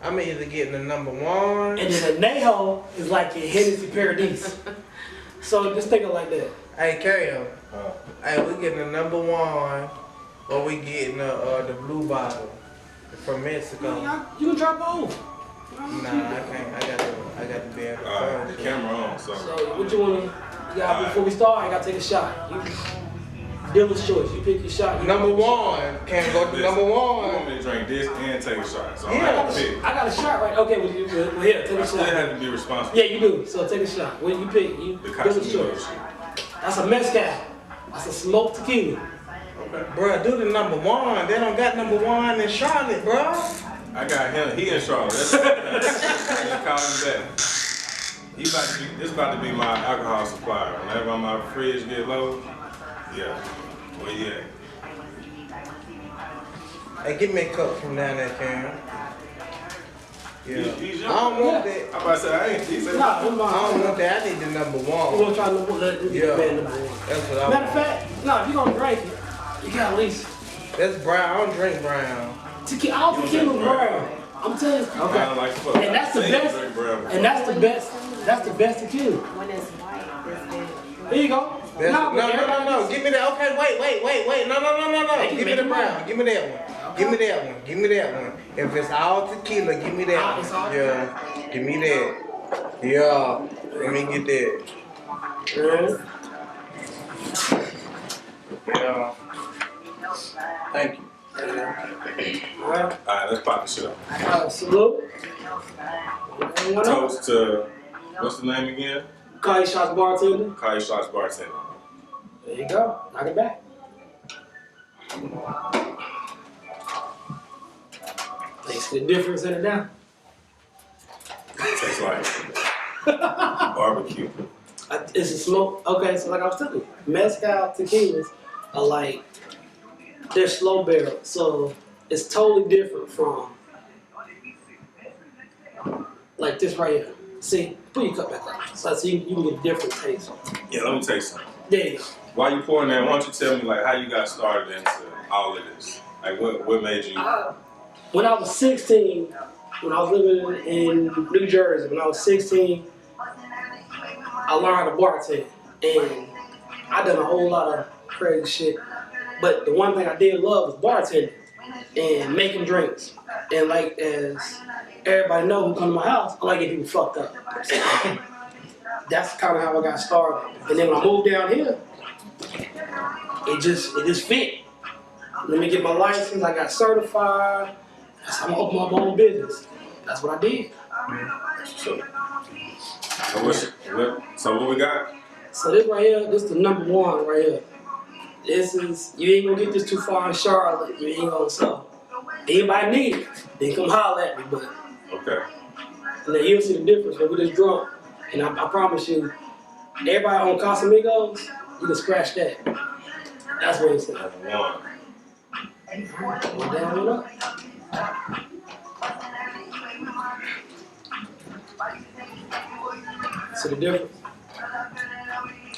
I'm either getting the number one. And then a Neho is like your Hennessy Paradise. So just think of it like that. Hey, Kale. Hey, we getting the number one, or we getting the blue bottle from Mexico. You can try both. Nah, I can't. I got to be able to. The camera on, so. So what you wanna? Before we start, I gotta take a shot. Dealer's choice. You pick your shot. Number one. Can't go to number one. You want me to drink this and take a shot? So Yeah, I got a shot right. Okay, well here, take a I still shot. have to be responsible. Yeah, you do. So take a shot. What you pick? Dealer's choice. That's a mezcal. That's a smoked tequila. Okay. Bruh, do the number one. They don't got number one in Charlotte, bruh. I got him. He in Charlotte. Let's call him back. This about to be my alcohol supplier. Whenever my fridge get low, yeah. Where you at? Hey, give me a cup from down there, Cam. Yeah. He's I don't want that. I'm about to say, I ain't. He said, Nah, I don't want that. I need the number one. We're gonna try number one. Yeah. Number one. That's what I Matter of want. fact, no, if you're gonna drink it, you got at least That's brown. I don't drink brown. all tequila brown. I'm telling you. Brown like fuck. And that's the best. And that's the best. That's the best tequila. When it's white, There you go. No. Give me that. Okay, wait. No. Give me the brown. Give me that one. Give me that one. If it's all tequila, give me that one. Yeah. Give me that. Yeah. Let me get that. Yeah. Thank you. Alright. Alright, let's pop the shit up. Salute. Toast to, what's the name again? Your Shot Bartending. Your Shot Bartending. There you go. Knock it back. Makes the difference in it now. Tastes like barbecue. It's a smoke. Okay, so like I was telling you, mezcal tequilas are like, they're slow barrel. So it's totally different from like this right here. See, put your cup back up. So you can get a different taste. Yeah, let me taste some. There you go. While you pouring that, why don't you tell me like how you got started into all of this? Like what made you? When I was 16, when I was living in New Jersey, when I was 16, I learned how to bartend. And I done a whole lot of crazy shit. But the one thing I did love was bartending and making drinks. And like as everybody know who come to my house, I like getting people fucked up. That's kind of how I got started. And then when I moved down here, it just fit. Let me get my license. I got certified. I'm gonna open my own business. That's what I did. So what we got? So this right here, this is the number one right here. This is, you ain't gonna get this too far in Charlotte. You ain't gonna sell. Anybody need it, then come holler at me, but. Okay. And then you'll see the difference when we just drunk. And I promise you, everybody on Casamigos, you can scratch that. That's what it's like. One. One down, one up. See the difference?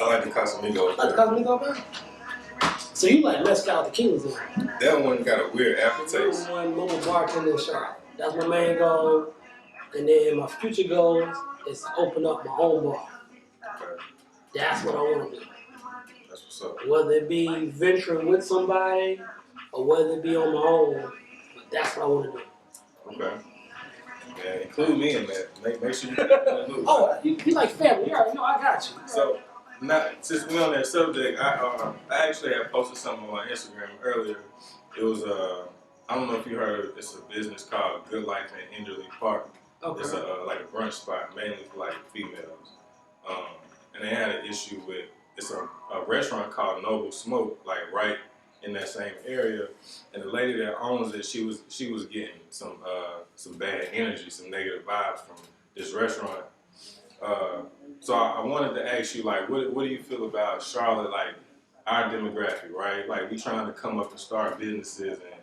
I like the Casamigos. Like the Casamigo, man? So you like mezcal tequilas then? That one got a weird aftertaste. One more bartending shop. That's my main goal. And then my future goals is to open up my own bar. Okay. That's what I want to do. That's what's up. Whether it be venturing with somebody or whether it be on my own, but that's what I want to do. Okay. Yeah, include me in that. Make sure you get that loop. Oh, you like family. You already know I got you. So, since we're on that subject, I actually had posted something on my Instagram earlier. It was, I don't know if you heard of it, it's a business called Good Life in Enderley Park. Okay. It's like a brunch spot, mainly for like females. And they had an issue with, it's a restaurant called Noble Smoke, like right in that same area. And the lady that owns it, she was getting some bad energy, some negative vibes from this restaurant. So I wanted to ask you, like, what do you feel about Charlotte, like our demographic, right? Like, we trying to come up and start businesses, and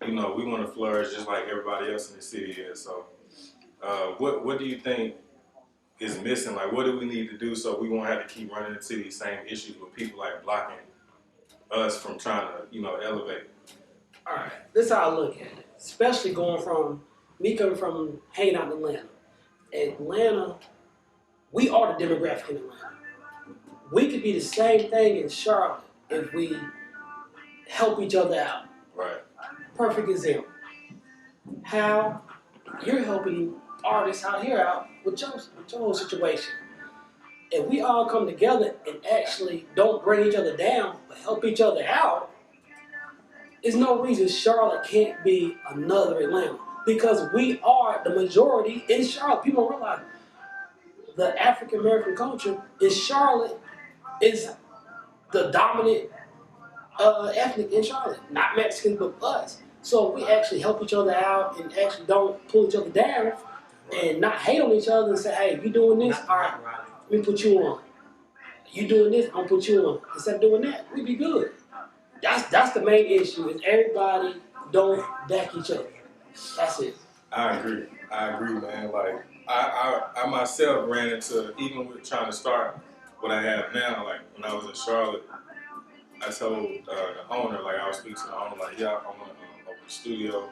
you know, we want to flourish just like everybody else in the city is. So, what do you think is missing? Like, what do we need to do so we won't have to keep running into these same issues with people like blocking us from trying to, you know, elevate? All right, this is how I look at it. Especially going from me coming from hanging out in Atlanta, we are the demographic in Atlanta. We could be the same thing in Charlotte if we help each other out. Right. Perfect example. How you're helping artists out here out with your whole situation. If we all come together and actually don't bring each other down, but help each other out, there's no reason Charlotte can't be another Atlanta. Because we are the majority in Charlotte. People don't realize the African American culture in Charlotte is the dominant ethnic in Charlotte, not Mexicans, but us. So if we actually help each other out and actually don't pull each other down and not hate on each other and say, hey, you doing this? All right, let me put you on. You doing this? I'm gonna put you on. Instead of doing that, we'd be good. That's the main issue is everybody don't back each other. That's it. I agree, man. Like I myself ran into, even with trying to start what I have now. Like when I was in Charlotte, I told the owner, like I was speaking to the owner, like, yeah, I want to open a studio,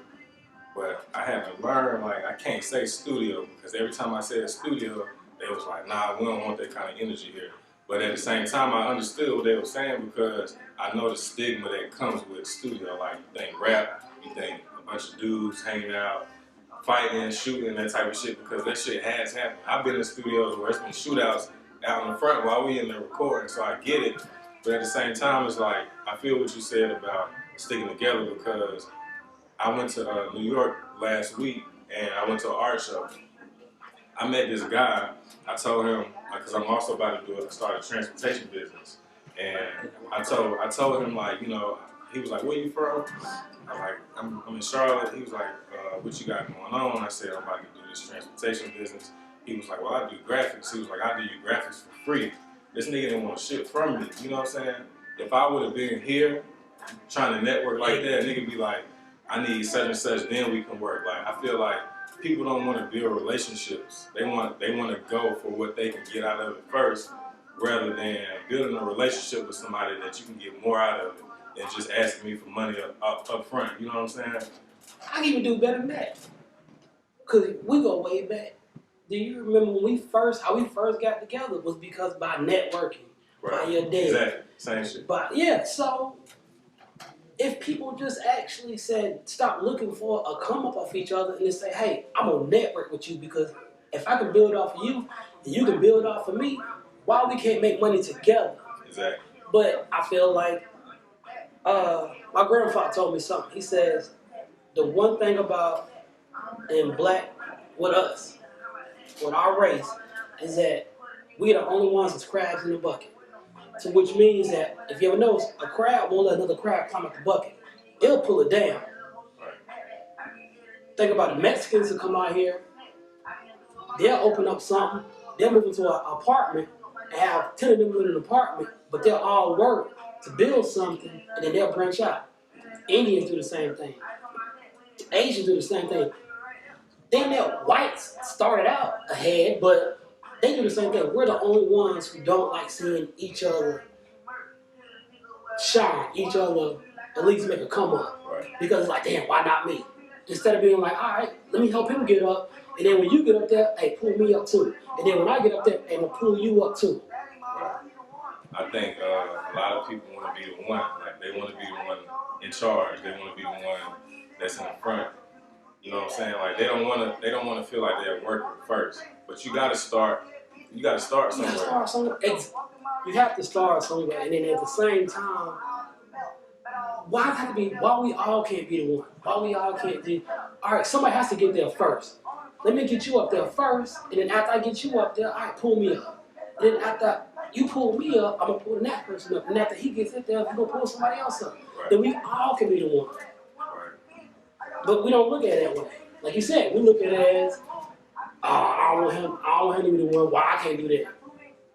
but I had to learn, like I can't say studio because every time I said studio, they was like, nah, we don't want that kind of energy here. But at the same time, I understood what they were saying because I know the stigma that comes with studio. Like you think rap, you think a bunch of dudes hanging out, fighting, shooting, that type of shit, because that shit has happened. I've been in studios where it's been shootouts out in the front while we in there recording, so I get it. But at the same time, it's like, I feel what you said about sticking together because I went to New York last week and I went to an art show. I met this guy. I told him, because I'm also about to start a transportation business. And I told him, like, you know, he was like, where you from? I'm like, I'm in Charlotte. He was like, what you got going on? I said, I'm about to do this transportation business. He was like, well, I do graphics. He was like, I do your graphics for free. This nigga didn't want shit from me. You know what I'm saying? If I would have been here trying to network like that, nigga be like, I need such and such, then we can work. Like, I feel like people don't want to build relationships. They want to go for what they can get out of it first, rather than building a relationship with somebody that you can get more out of it than just asking me for money up front. You know what I'm saying? I can even do better than that. Because we go way back. Do you remember when how we first got together was because by networking, right. by your dad. Exactly, same shit. But yeah, so if people just actually said, stop looking for a come up off each other and just say, hey, I'm gonna network with you because if I can build off of you and you can build off of me, why we can't make money together? Exactly. But I feel like my grandfather told me something. He says, the one thing about in black with us, with our race, is that we are the only ones that's crabs in the bucket. So which means that if you ever notice, a crab won't let another crab climb up the bucket. It'll pull it down. Think about the Mexicans who come out here, they'll open up something, they'll move into an apartment and have 10 of them in an apartment, but they'll all work to build something and then they'll branch out. Indians do the same thing. Asians do the same thing. Then their whites started out ahead, but they do the same thing. We're the only ones who don't like seeing each other shine, each other at least make a come up. Right. Because it's like, damn, why not me? Instead of being like, all right, let me help him get up. And then when you get up there, hey, pull me up too. And then when I get up there, hey, I'm going to pull you up too. I think a lot of people want to be the one. Like, they want to be the one in charge. They want to be the one that's in the front. You know what I'm saying? Like, they don't want to feel like they're working first. But you got to start. You got to start somewhere. You have to start somewhere, and then at the same time, why we all can't be the one? Why we all can't do? All right, somebody has to get there first. Let me get you up there first, and then after I get you up there, all right, pull me up. And then after you pull me up, I'm gonna pull that person up, and after he gets up there, I'm gonna pull somebody else up. Right. Then we all can be the one. Right. But we don't look at it that way. Like you said, we look at it as, I don't want him to be the one. Why I can't do that?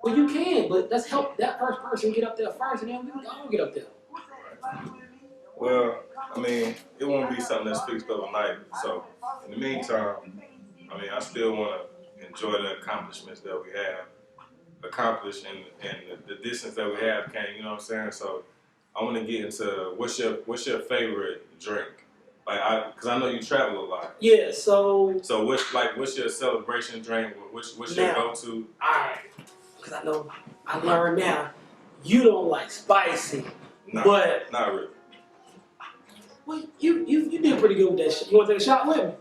Well, you can, but let's help that first person get up there first, and then we can all get up there. Right. Well, I mean, it won't be something that's fixed overnight. So, in the meantime, I mean, I still want to enjoy the accomplishments that we have accomplished and the distance that we have came. You know what I'm saying? So, I want to get into what's your favorite drink? Like, cause I know you travel a lot. Yeah, so. So what's your celebration drink? What's your Now, go-to? Alright, because I know I learned now you don't like spicy, Nah, but not really. well, you did pretty good with that shit. You want to take a shot with me?